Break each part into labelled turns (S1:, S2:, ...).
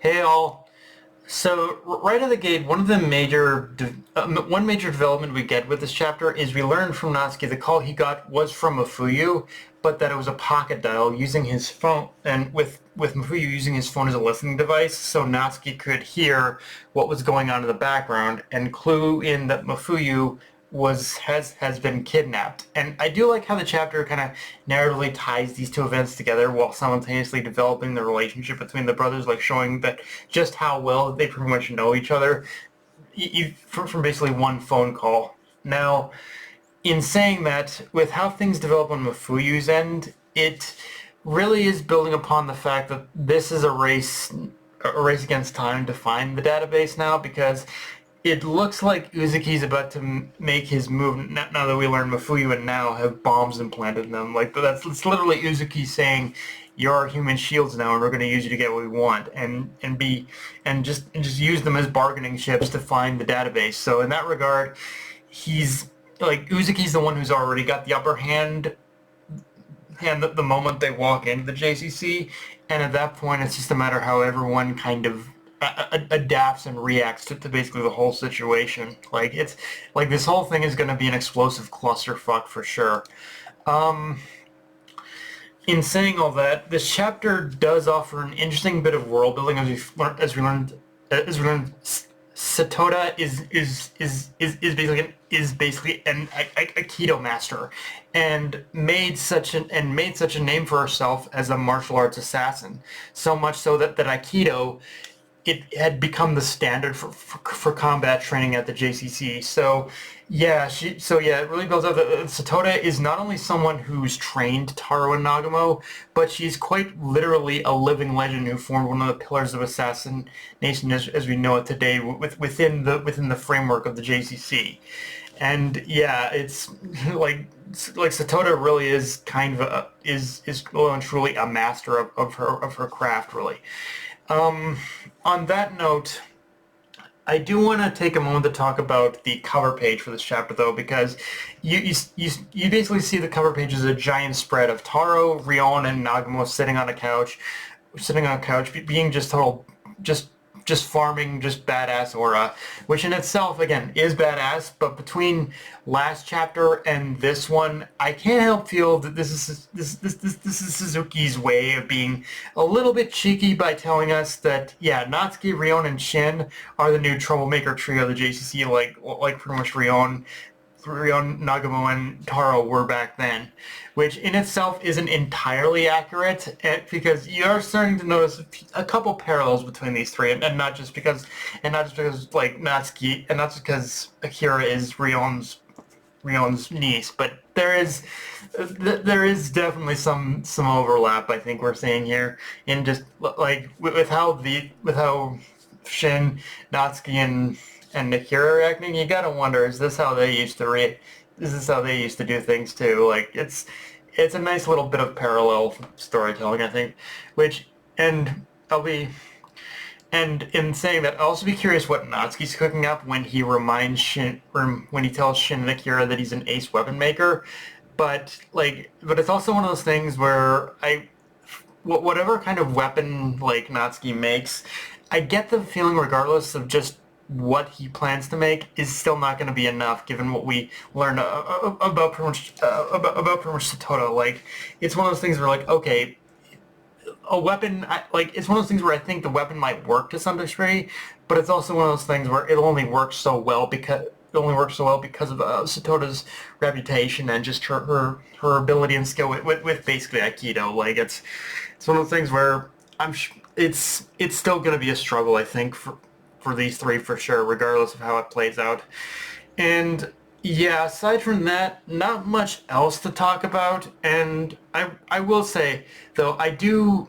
S1: Hey all. So right out of the gate, one major development we get with this chapter is we learn from Natsuki the call he got was from Mafuyu, but that it was a pocket dial using his phone, and with Mafuyu using his phone as a listening device, so Natsuki could hear what was going on in the background and clue in that Mafuyu has been kidnapped. And I do like how the chapter kind of narratively ties these two events together while simultaneously developing the relationship between the brothers, like showing that just how well they pretty much know each other from basically one phone call. Now, in saying that, with how things develop on Mafuyu's end, it really is building upon the fact that this is a race against time to find the database now, because it looks like Uzuki's about to make his move now that we learn Mafuyu and now have bombs implanted in them. Like it's literally Uzuki saying, "You're our human shields now, and we're going to use you to get what we want," and just use them as bargaining chips to find the database. So in that regard, he's like Uzuki's the one who's already got the upper hand the moment they walk into the JCC, and at that point it's just a matter how everyone kind of adapts and reacts to basically the whole situation. Like it's like this whole thing is going to be an explosive clusterfuck for sure. Um, in saying all that, this chapter does offer an interesting bit of world building as we learned Satoda is basically an Aikido master, and made such a name for herself as a martial arts assassin. So much so that Aikido, it had become the standard for combat training at the JCC. So yeah, it really builds up that Satoda is not only someone who's trained Taro and Nagamo, but she's quite literally a living legend who formed one of the pillars of assassination as we know it today within the framework of the JCC. And yeah, it's like Satoda really is kind of is well and truly a master of her craft, really. Um, on that note, I do want to take a moment to talk about the cover page for this chapter, though, because you basically see the cover page as a giant spread of Taro, Rion, and Nagamo sitting on a couch, being just total, just farming, just badass aura, which in itself, again, is badass. But between last chapter and this one, I can't help feel that this is Suzuki's way of being a little bit cheeky by telling us that yeah, Natsuki, Rion, and Shin are the new troublemaker trio of the JCC, like pretty much Rion, Nagamo, and Taro were back then, which in itself isn't entirely accurate, because you are starting to notice a couple parallels between these three, and not just because like Natsuki, and not just because Akira is Rion's niece, but there is definitely some overlap. I think we're seeing here in just like with how Shin, Natsuki, and Akira are acting. You gotta wonder, is this how they used to is this how they used to do things too? Like it's a nice little bit of parallel storytelling, I think. Which and I'll be and in saying that, I'll also be curious what Natsuki's cooking up when he reminds when he tells Shin and Akira that he's an ace weapon maker. But it's also one of those things where whatever kind of weapon like Natsuki makes, I get the feeling, regardless of just what he plans to make, is still not going to be enough, given what we learned about pretty much Satoda. Like, it's one of those things where, like, okay, a weapon, it's one of those things where I think the weapon might work to some degree, but it's also one of those things where it only works so well because of Satoda's reputation and just her ability and skill with basically Aikido. Like it's one of those things where it's still going to be a struggle, I think, for these three for sure, regardless of how it plays out. And yeah, aside from that, not much else to talk about. And I will say, though, I do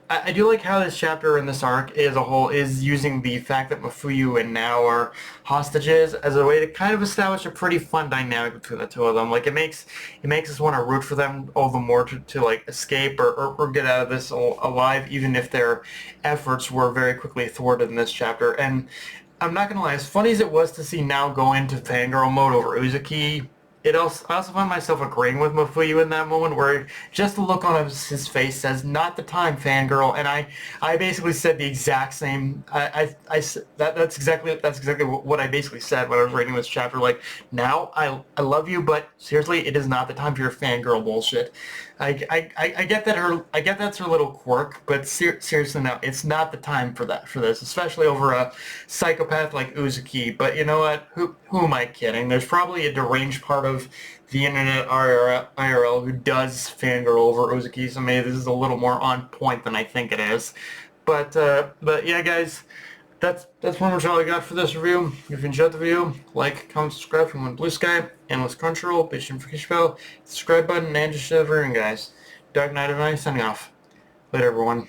S1: like how this chapter and this arc as a whole is using the fact that Mafuyu and Nao are hostages as a way to kind of establish a pretty fun dynamic between the two of them. Like it makes us want to root for them all the more to like escape or get out of this alive, even if their efforts were very quickly thwarted in this chapter. And I'm not gonna lie, as funny as it was to see Nao go into fangirl mode over Uzuki, I also find myself agreeing with Mafuyu in that moment where just the look on his face says, "Not the time, fangirl," and I basically said the exact same. That's exactly what I basically said when I was reading this chapter. Like, now I love you, but seriously, it is not the time for your fangirl bullshit. I get that I get that's her little quirk, but seriously, no, it's not the time for this, especially over a psychopath like Uzuki. But you know what? Who am I kidding? There's probably a deranged part of the internet IRL who does fangirl over Uzuki, so maybe this is a little more on point than I think it is. But yeah, guys, that's pretty much all I got for this review. If you enjoyed the video, like, comment, subscribe from One Blue Sky, and with Crunchyroll, be sure to notification bell, subscribe button, and just share everything, guys. Dark Knight of Night signing off. Later, everyone.